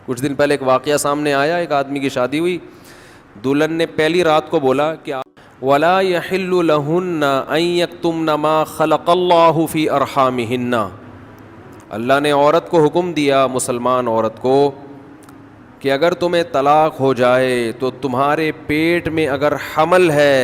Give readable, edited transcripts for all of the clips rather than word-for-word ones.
کچھ دن پہلے ایک واقعہ سامنے آیا، ایک آدمی کی شادی ہوئی، دلہن نے پہلی رات کو بولا کہ وَلَا يَحِلُّ لَهُنَّ أَن يَكْتُمْنَ مَا خَلَقَ اللَّهُ فِي أَرْحَامِهِنَّ، اللہ نے عورت کو حکم دیا، مسلمان عورت کو، کہ اگر تمہیں طلاق ہو جائے تو تمہارے پیٹ میں اگر حمل ہے،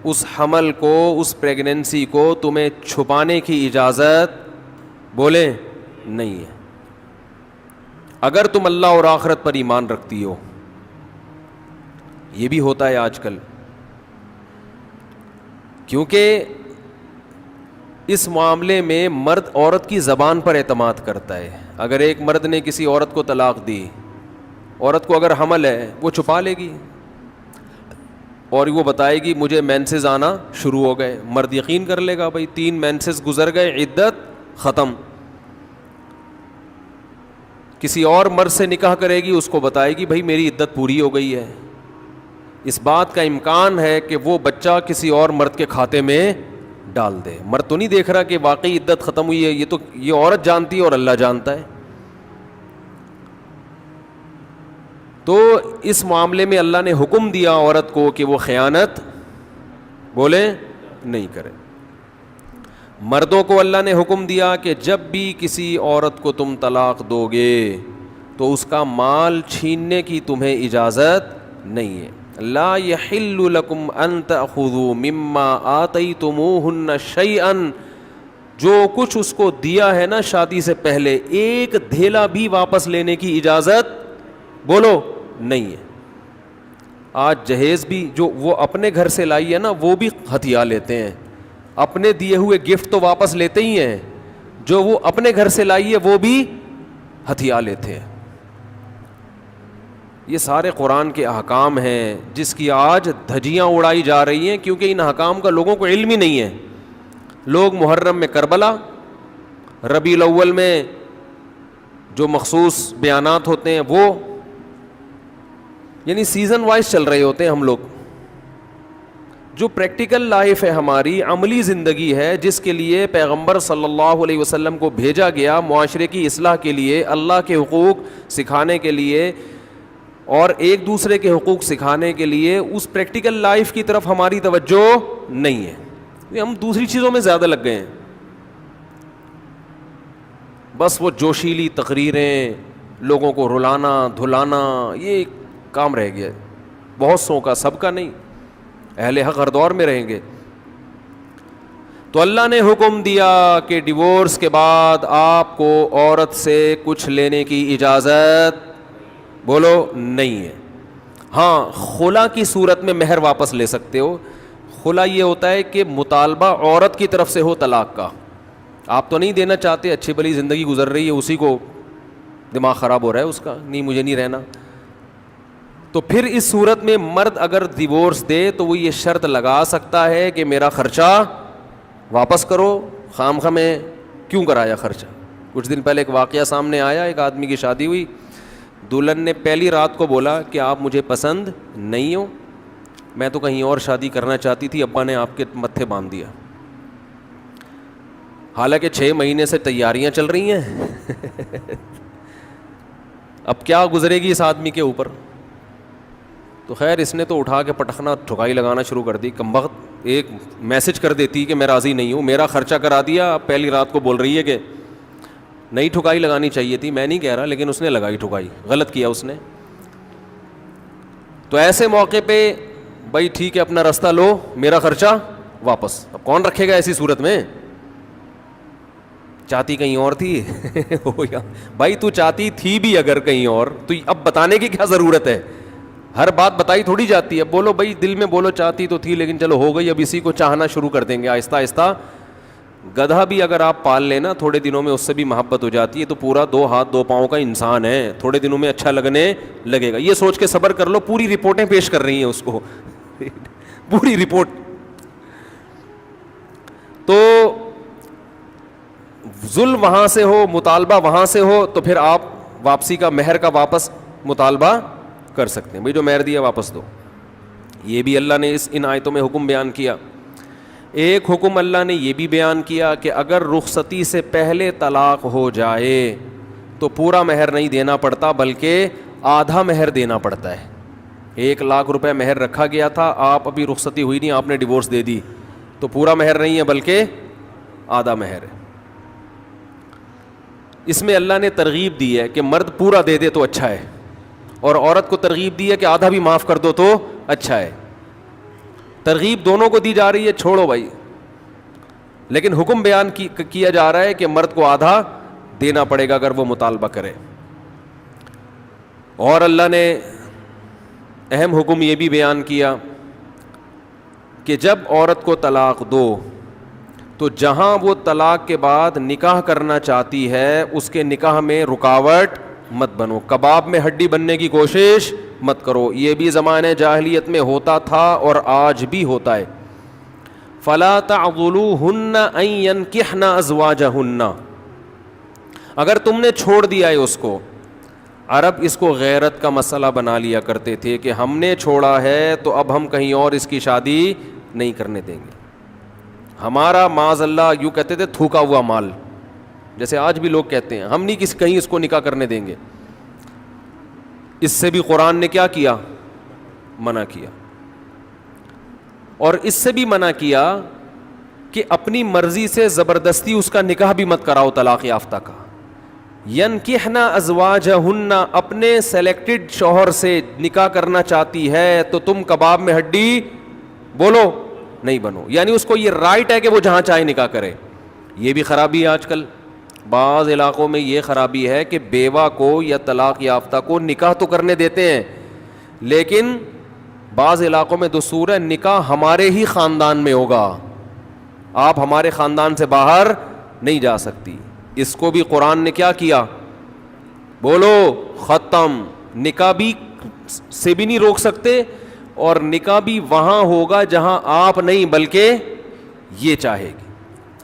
اس حمل کو، اس پریگننسی کو تمہیں چھپانے کی اجازت بولیں نہیں ہے، اگر تم اللہ اور آخرت پر ایمان رکھتی ہو۔ یہ بھی ہوتا ہے آج کل، کیونکہ اس معاملے میں مرد عورت کی زبان پر اعتماد کرتا ہے۔ اگر ایک مرد نے کسی عورت کو طلاق دی، عورت کو اگر حمل ہے وہ چھپا لے گی اور وہ بتائے گی مجھے مینسز آنا شروع ہو گئے، مرد یقین کر لے گا بھائی 3 مینسز گزر گئے، عدت ختم۔ کسی اور مرد سے نکاح کرے گی، اس کو بتائے گی بھائی میری عدت پوری ہو گئی ہے۔ اس بات کا امکان ہے کہ وہ بچہ کسی اور مرد کے کھاتے میں ڈال دے۔ مرد تو نہیں دیکھ رہا کہ واقعی عدت ختم ہوئی ہے، یہ تو یہ عورت جانتی ہے اور اللہ جانتا ہے۔ تو اس معاملے میں اللہ نے حکم دیا عورت کو کہ وہ خیانت بولیں نہیں کرے۔ مردوں کو اللہ نے حکم دیا کہ جب بھی کسی عورت کو تم طلاق دو گے تو اس کا مال چھیننے کی تمہیں اجازت نہیں ہے۔ لا يحل لكم ان تأخذوا مما آتيتموهن شيئا، جو کچھ اس کو دیا ہے نا شادی سے پہلے، ایک دھیلا بھی واپس لینے کی اجازت بولو نہیں ہے۔ آج جہیز بھی جو وہ اپنے گھر سے لائی ہے نا وہ بھی ہتھیا لیتے ہیں، اپنے دیے ہوئے گفٹ تو واپس لیتے ہی ہیں، جو وہ اپنے گھر سے لائی ہے وہ بھی ہتھیا لیتے ہیں۔ یہ سارے قرآن کے احکام ہیں جس کی آج دھجیاں اڑائی جا رہی ہیں، کیونکہ ان احکام کا لوگوں کو علم ہی نہیں ہے۔ لوگ محرم میں کربلا، ربیع الاول میں جو مخصوص بیانات ہوتے ہیں وہ، یعنی سیزن وائز چل رہے ہوتے ہیں ہم لوگ۔ جو پریکٹیکل لائف ہے ہماری، عملی زندگی ہے، جس کے لیے پیغمبر صلی اللہ علیہ وسلم کو بھیجا گیا معاشرے کی اصلاح کے لیے، اللہ کے حقوق سکھانے کے لیے اور ایک دوسرے کے حقوق سکھانے کے لیے، اس پریکٹیکل لائف کی طرف ہماری توجہ نہیں ہے، ہم دوسری چیزوں میں زیادہ لگ گئے ہیں۔ بس وہ جوشیلی تقریریں، لوگوں کو رلانا دھلانا، یہ کام رہ گیا ہے بہت سو کا، سب کا نہیں۔ اہل حق ہر دور میں رہیں گے۔ تو اللہ نے حکم دیا کہ ڈیورس کے بعد آپ کو عورت سے کچھ لینے کی اجازت بولو نہیں ہے۔ ہاں، خلا کی صورت میں مہر واپس لے سکتے ہو۔ خلا یہ ہوتا ہے کہ مطالبہ عورت کی طرف سے ہو طلاق کا، آپ تو نہیں دینا چاہتے، اچھی بھلی زندگی گزر رہی ہے، اسی کو دماغ خراب ہو رہا ہے اس کا، نہیں مجھے نہیں رہنا، تو پھر اس صورت میں مرد اگر ڈیورس دے تو وہ یہ شرط لگا سکتا ہے کہ میرا خرچہ واپس کرو، خام خواہ میں کیوں کرایا خرچہ۔ کچھ دن پہلے ایک واقعہ سامنے آیا، ایک آدمی کی شادی ہوئی، دلہن نے پہلی رات کو بولا کہ آپ مجھے پسند نہیں ہو، میں تو کہیں اور شادی کرنا چاہتی تھی، ابا نے آپ کے متھے باندھ دیا۔ حالانکہ 6 مہینے سے تیاریاں چل رہی ہیں اب کیا گزرے گی اس آدمی کے اوپر؟ تو خیر اس نے تو اٹھا کے پٹخنا ٹھکائی لگانا شروع کر دی، کمبخت ایک میسج کر دیتی کہ میں راضی نہیں ہوں، میرا خرچہ کرا دیا، اب پہلی رات کو بول رہی ہے کہ نئی ٹھکائی لگانی چاہیے تھی، میں نہیں کہہ رہا، لیکن اس نے لگائی ٹھکائی، غلط کیا اس نے۔ تو ایسے موقع پہ بھائی ٹھیک ہے اپنا راستہ لو، میرا خرچہ واپس۔ اب کون رکھے گا ایسی صورت میں؟ چاہتی کہیں اور تھی بھائی تو چاہتی تھی بھی اگر کہیں اور، تو اب بتانے کی کیا ضرورت ہے؟ ہر بات بتائی تھوڑی جاتی ہے، بولو بھائی دل میں بولو چاہتی تو تھی لیکن چلو ہو گئی، اب اسی کو چاہنا شروع کر دیں گے آہستہ آہستہ۔ گدھا بھی اگر آپ پال لینا تھوڑے دنوں میں اس سے بھی محبت ہو جاتی ہے، تو پورا 2 ہاتھ 2 پاؤں کا انسان ہے، تھوڑے دنوں میں اچھا لگنے لگے گا، یہ سوچ کے صبر کر لو۔ پوری رپورٹیں پیش کر رہی ہیں اس کو پوری رپورٹ۔ تو ظلم وہاں سے ہو، مطالبہ وہاں سے ہو، تو پھر آپ واپسی کا، مہر کا واپس مطالبہ کر سکتے ہیں، بھائی جو مہر دیا واپس دو۔ یہ بھی اللہ نے ان آیتوں میں حکم بیان کیا۔ ایک حکم اللہ نے یہ بھی بیان کیا کہ اگر رخصتی سے پہلے طلاق ہو جائے تو پورا مہر نہیں دینا پڑتا بلکہ آدھا مہر دینا پڑتا ہے. 1,00,000 روپے مہر رکھا گیا تھا, آپ ابھی رخصتی ہوئی نہیں, آپ نے ڈیورس دے دی, تو پورا مہر نہیں ہے بلکہ آدھا مہر ہے. اس میں اللہ نے ترغیب دی ہے کہ مرد پورا دے دے تو اچھا ہے, اور عورت کو ترغیب دی ہے کہ آدھا بھی معاف کر دو تو اچھا ہے. ترغیب دونوں کو دی جا رہی ہے, چھوڑو بھائی, لیکن حکم بیان کیا جا رہا ہے کہ مرد کو آدھا دینا پڑے گا اگر وہ مطالبہ کرے. اور اللہ نے اہم حکم یہ بھی بیان کیا کہ جب عورت کو طلاق دو تو جہاں وہ طلاق کے بعد نکاح کرنا چاہتی ہے اس کے نکاح میں رکاوٹ مت بنو, کباب میں ہڈی بننے کی کوشش مت کرو. یہ بھی زمانے جاہلیت میں ہوتا تھا اور آج بھی ہوتا ہے. فلا تعضلوهن ان ينكحن ازواجهن, اگر تم نے چھوڑ دیا ہے اس کو, عرب اس کو غیرت کا مسئلہ بنا لیا کرتے تھے کہ ہم نے چھوڑا ہے تو اب ہم کہیں اور اس کی شادی نہیں کرنے دیں گے. ہمارا معاذ اللہ یوں کہتے تھے تھوکا ہوا مال, جیسے آج بھی لوگ کہتے ہیں, ہم نہیں کہیں اس کو نکاح کرنے دیں گے. اس سے بھی قرآن نے کیا کیا, منع کیا. اور اس سے بھی منع کیا کہ اپنی مرضی سے زبردستی اس کا نکاح بھی مت کراؤ طلاق یافتہ کا. ینکحن ازواجہن, اپنے سلیکٹڈ شوہر سے نکاح کرنا چاہتی ہے تو تم کباب میں ہڈی بولو نہیں بنو, یعنی اس کو یہ رائٹ ہے کہ وہ جہاں چاہے نکاح کرے. یہ بھی خرابی ہے آج کل بعض علاقوں میں, یہ خرابی ہے کہ بیوہ کو یا طلاق یافتہ کو نکاح تو کرنے دیتے ہیں, لیکن بعض علاقوں میں دستور ہے نکاح ہمارے ہی خاندان میں ہوگا, آپ ہمارے خاندان سے باہر نہیں جا سکتی. اس کو بھی قرآن نے کیا کیا, بولو ختم. نکاح بھی سے بھی نہیں روک سکتے, اور نکاح بھی وہاں ہوگا جہاں آپ نہیں بلکہ یہ چاہے گی.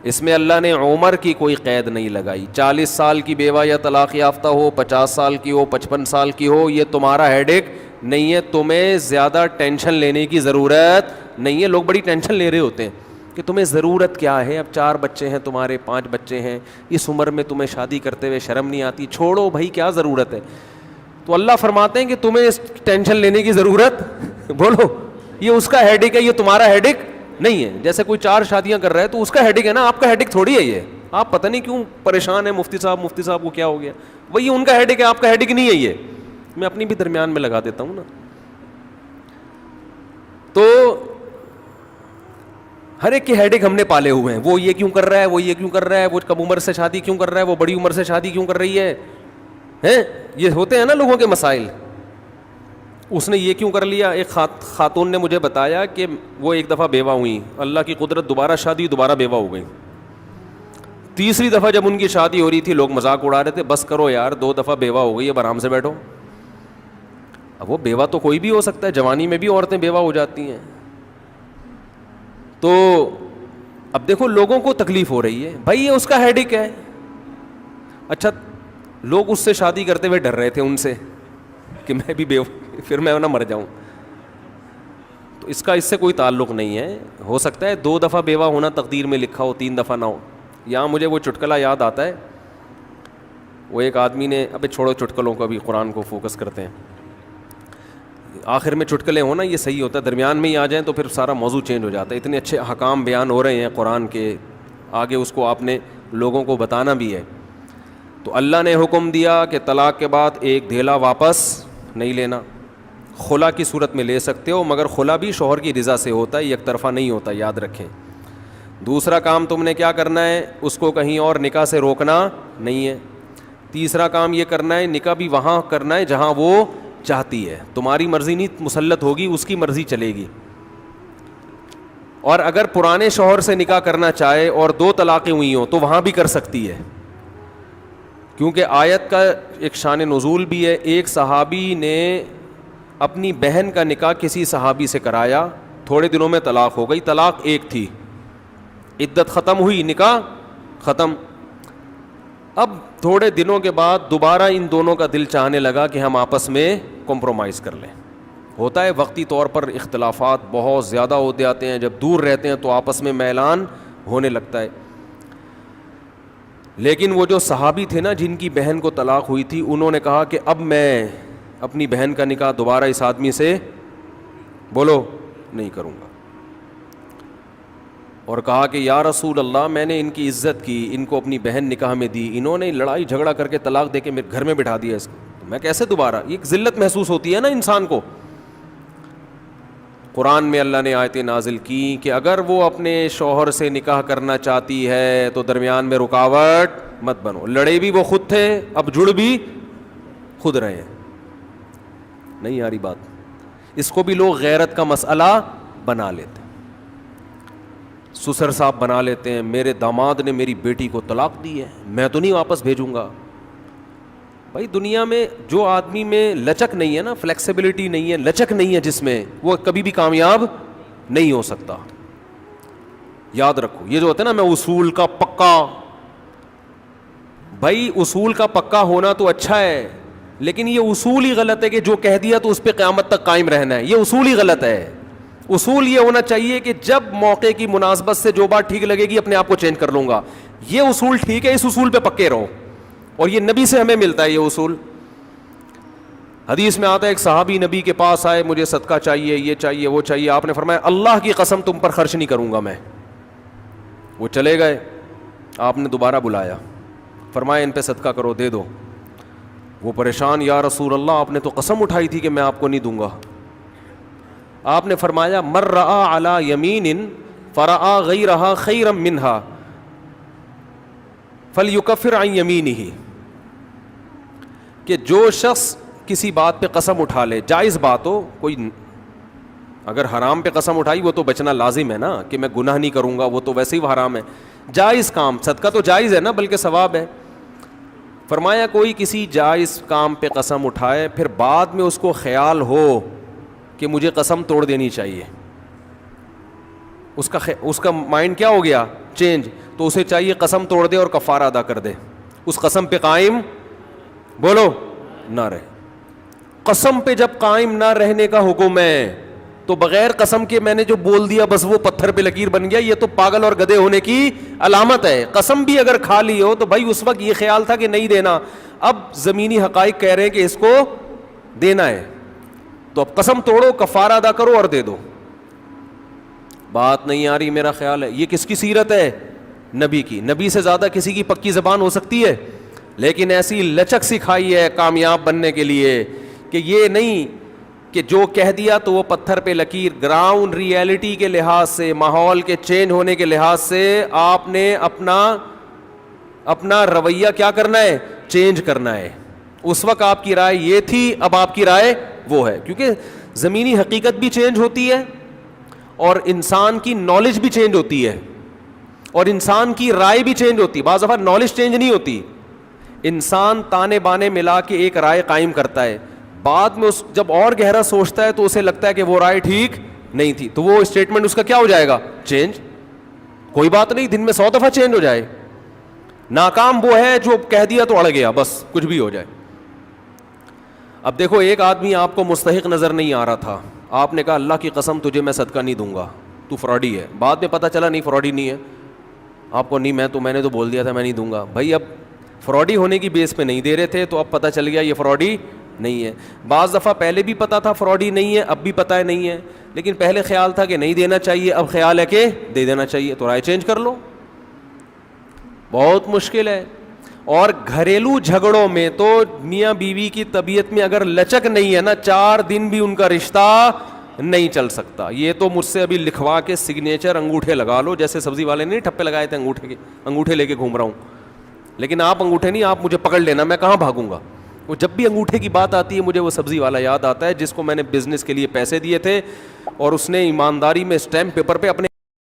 اس میں اللہ نے عمر کی کوئی قید نہیں لگائی. 40 سال کی بیوہ یا طلاق یافتہ ہو, 50 سال کی ہو, 55 سال کی ہو, یہ تمہارا ہیڈ ایک نہیں ہے. تمہیں زیادہ ٹینشن لینے کی ضرورت نہیں ہے. لوگ بڑی ٹینشن لے رہے ہوتے ہیں کہ تمہیں ضرورت کیا ہے, اب 4 بچے ہیں تمہارے, 5 بچے ہیں, اس عمر میں تمہیں شادی کرتے ہوئے شرم نہیں آتی, چھوڑو بھائی کیا ضرورت ہے. تو اللہ فرماتے ہیں کہ تمہیں اس ٹینشن لینے کی ضرورت بولو, یہ اس کا ہیڈ ایک ہے, یہ تمہارا ہیڈ ایک نہیں ہے. جیسے کوئی 4 شادیاں کر رہا ہے تو اس کا ہیڈ ایک ہے نا, آپ کا ہیڈ ایک تھوڑی ہے. یہ آپ پتہ نہیں کیوں پریشان ہیں, مفتی صاحب کو کیا ہو گیا, وہی ان کا ہیڈ ایک ہے, آپ کا ہیڈ ایک نہیں ہے. یہ میں اپنی بھی درمیان میں لگا دیتا ہوں نا. تو ہر ایک کے ہیڈ ایک ہم نے پالے ہوئے ہیں, وہ یہ کیوں کر رہا ہے, وہ یہ کیوں کر رہا ہے, وہ کم عمر سے شادی کیوں کر رہا ہے, وہ بڑی عمر سے شادی کیوں کر رہی ہے, یہ ہوتے ہیں نا لوگوں کے مسائل. اس نے یہ کیوں کر لیا. ایک خاتون نے مجھے بتایا کہ وہ ایک دفعہ بیوہ ہوئی, اللہ کی قدرت دوبارہ شادی, دوبارہ بیوہ ہو گئی. تیسری دفعہ جب ان کی شادی ہو رہی تھی لوگ مذاق اڑا رہے تھے, بس کرو یار 2 دفعہ بیوہ ہو گئی, اب آرام سے بیٹھو. اب وہ بیوہ تو کوئی بھی ہو سکتا ہے, جوانی میں بھی عورتیں بیوہ ہو جاتی ہیں. تو اب دیکھو لوگوں کو تکلیف ہو رہی ہے, بھائی یہ اس کا ہیڈ ایک ہے. اچھا لوگ اس سے شادی کرتے ہوئے ڈر رہے تھے ان سے کہ میں بھی پھر میں نہ مر جاؤں. تو اس کا اس سے کوئی تعلق نہیں ہے. ہو سکتا ہے 2 دفعہ بیوہ ہونا تقدیر میں لکھا ہو, 3 دفعہ نہ ہو. یہاں مجھے وہ چٹکلا یاد آتا ہے, وہ ایک آدمی نے, ابے چھوڑو چٹکلوں کو, ابھی قرآن کو فوکس کرتے ہیں. آخر میں چٹکلے ہوں نا یہ صحیح ہوتا ہے, درمیان میں ہی آ جائیں تو پھر سارا موضوع چینج ہو جاتا ہے. اتنے اچھے احکام بیان ہو رہے ہیں قرآن کے, آگے اس کو آپ نے لوگوں کو بتانا بھی ہے. تو اللہ نے حکم دیا کہ طلاق کے بعد ایک دھیلا واپس نہیں لینا. خلا کی صورت میں لے سکتے ہو, مگر خلا بھی شوہر کی رضا سے ہوتا ہے, یک طرفہ نہیں ہوتا, یاد رکھیں. دوسرا کام تم نے کیا کرنا ہے, اس کو کہیں اور نکاح سے روکنا نہیں ہے. تیسرا کام یہ کرنا ہے, نکاح بھی وہاں کرنا ہے جہاں وہ چاہتی ہے. تمہاری مرضی نہیں مسلط ہوگی, اس کی مرضی چلے گی. اور اگر پرانے شوہر سے نکاح کرنا چاہے اور 2 طلاقیں ہوئی ہوں تو وہاں بھی کر سکتی ہے, کیونکہ آیت کا ایک شان نزول بھی ہے. ایک صحابی نے اپنی بہن کا نکاح کسی صحابی سے کرایا, تھوڑے دنوں میں طلاق ہو گئی. طلاق ایک تھی, عدت ختم ہوئی, نکاح ختم. اب تھوڑے دنوں کے بعد دوبارہ ان دونوں کا دل چاہنے لگا کہ ہم آپس میں کمپرومائز کر لیں. ہوتا ہے وقتی طور پر اختلافات بہت زیادہ ہوتے آتے ہیں, جب دور رہتے ہیں تو آپس میں میلان ہونے لگتا ہے. لیکن وہ جو صحابی تھے نا جن کی بہن کو طلاق ہوئی تھی, انہوں نے کہا کہ اب میں اپنی بہن کا نکاح دوبارہ اس آدمی سے بولو نہیں کروں گا. اور کہا کہ یا رسول اللہ, میں نے ان کی عزت کی, ان کو اپنی بہن نکاح میں دی, انہوں نے لڑائی جھگڑا کر کے طلاق دے کے میرے گھر میں بٹھا دیا اس کو, تو میں کیسے دوبارہ. یہ ایک ذلت محسوس ہوتی ہے نا انسان کو. قرآن میں اللہ نے آیتیں نازل کی کہ اگر وہ اپنے شوہر سے نکاح کرنا چاہتی ہے تو درمیان میں رکاوٹ مت بنو. لڑے بھی وہ خود تھے, اب جڑ بھی خود رہے ہیں. نہیں آ رہی بات. اس کو بھی لوگ غیرت کا مسئلہ بنا لیتے ہیں, سسر صاحب بنا لیتے ہیں, میرے داماد نے میری بیٹی کو طلاق دی ہے, میں تو نہیں واپس بھیجوں گا. بھائی دنیا میں جو آدمی میں لچک نہیں ہے نا, فلیکسیبلٹی نہیں ہے, لچک نہیں ہے جس میں, وہ کبھی بھی کامیاب نہیں ہو سکتا. یاد رکھو یہ جو ہوتا ہے نا, میں اصول کا پکا. بھائی اصول کا پکا ہونا تو اچھا ہے, لیکن یہ اصول ہی غلط ہے کہ جو کہہ دیا تو اس پہ قیامت تک قائم رہنا ہے. یہ اصول ہی غلط ہے. اصول یہ ہونا چاہیے کہ جب موقع کی مناسبت سے جو بات ٹھیک لگے گی اپنے آپ کو چینج کر لوں گا. یہ اصول ٹھیک ہے, اس اصول پہ پکے رہو, اور یہ نبی سے ہمیں ملتا ہے یہ اصول. حدیث میں آتا ہے ایک صحابی نبی کے پاس آئے, مجھے صدقہ چاہیے, یہ چاہیے, وہ چاہیے. آپ نے فرمایا اللہ کی قسم تم پر خرچ نہیں کروں گا میں. وہ چلے گئے, آپ نے دوبارہ بلایا, فرمایا ان پہ صدقہ کرو, دے دو. وہ پریشان, یا رسول اللہ آپ نے تو قسم اٹھائی تھی کہ میں آپ کو نہیں دوں گا. آپ نے فرمایا مر رآ علی یمین فرآ غیرہا خیرا منہا فلیکفر عن یمینہ, کہ جو شخص کسی بات پہ قسم اٹھا لے, جائز بات ہو, کوئی اگر حرام پہ قسم اٹھائی وہ تو بچنا لازم ہے نا, کہ میں گناہ نہیں کروں گا, وہ تو ویسے ہی وہ حرام ہے. جائز کام, صدقہ تو جائز ہے نا, بلکہ ثواب ہے. فرمایا کوئی کسی جائز کام پہ قسم اٹھائے, پھر بعد میں اس کو خیال ہو کہ مجھے قسم توڑ دینی چاہیے, اس کا مائنڈ کیا ہو گیا, چینج, تو اسے چاہیے قسم توڑ دے اور کفارہ ادا کر دے, اس قسم پہ قائم بولو نہ رہے. قسم پہ جب قائم نہ رہنے کا حکم ہے تو بغیر قسم کے میں نے جو بول دیا بس وہ پتھر پہ لکیر بن گیا, یہ تو پاگل اور گدھے ہونے کی علامت ہے. قسم بھی اگر کھا لی ہو تو بھائی اس وقت یہ خیال تھا کہ نہیں دینا, اب زمینی حقائق کہہ رہے ہیں کہ اس کو دینا ہے, تو اب قسم توڑو, کفارہ ادا کرو اور دے دو. بات نہیں آ رہی میرا خیال ہے. یہ کس کی سیرت ہے, نبی کی. نبی سے زیادہ کسی کی پکی زبان ہو سکتی ہے, لیکن ایسی لچک سکھائی ہے کامیاب بننے کے لیے کہ یہ نہیں کہ جو کہہ دیا تو وہ پتھر پہ لکیر. گراؤنڈ ریئلٹی کے لحاظ سے, ماحول کے چینج ہونے کے لحاظ سے آپ نے اپنا رویہ کیا کرنا ہے, چینج کرنا ہے. اس وقت آپ کی رائے یہ تھی, اب آپ کی رائے وہ ہے, کیونکہ زمینی حقیقت بھی چینج ہوتی ہے اور انسان کی نالج بھی چینج ہوتی ہے اور انسان کی رائے بھی چینج ہوتی ہے. بعض دفعہ نالج چینج نہیں ہوتی, انسان تانے بانے ملا کے ایک رائے قائم کرتا ہے, بعد میں جب اور گہرا سوچتا ہے تو اسے لگتا ہے کہ وہ رائے ٹھیک نہیں تھی, تو وہ اسٹیٹمنٹ اس کا کیا ہو جائے گا, چینج. کوئی بات نہیں, دن میں 100 دفعہ چینج ہو جائے. ناکام وہ ہے جو کہہ دیا تو اڑ گیا, بس کچھ بھی ہو جائے. اب دیکھو ایک آدمی آپ کو مستحق نظر نہیں آ رہا تھا, آپ نے کہا اللہ کی قسم تجھے میں صدقہ نہیں دوں گا, تو فراڈی ہے. بعد میں پتہ چلا نہیں فراڈی نہیں ہے, آپ کو نہیں, میں نے تو بول دیا تھا میں نہیں دوں گا. بھائی اب فراڈی ہونے کی بیس پہ نہیں دے رہے تھے, تو اب پتہ چل گیا یہ فراڈی نہیں ہے. بعض دفعہ پہلے بھی پتہ تھا فراڈی نہیں ہے, اب بھی پتہ ہے نہیں ہے, لیکن پہلے خیال تھا کہ نہیں دینا چاہیے, اب خیال ہے کہ دے دینا چاہیے, تو رائے چینج کر لو. بہت مشکل ہے. اور گھریلو جھگڑوں میں تو میاں بیوی کی طبیعت میں اگر لچک نہیں ہے نا, 4 دن بھی ان کا رشتہ نہیں چل سکتا. یہ تو مجھ سے ابھی لکھوا کے سگنیچر انگوٹھے لگا لو, جیسے سبزی والے نے ٹھپے لگائے تھے انگوٹھے لے کے گھوم رہا ہوں. لیکن آپ انگوٹھے نہیں, آپ مجھے پکڑ لینا, میں کہاں بھاگوں گا. وہ جب بھی انگوٹھے کی بات آتی ہے مجھے وہ سبزی والا یاد آتا ہے جس کو میں نے بزنس کے لیے پیسے دیے تھے, اور اس نے ایمانداری میں اسٹیمپ پیپر پہ اپنے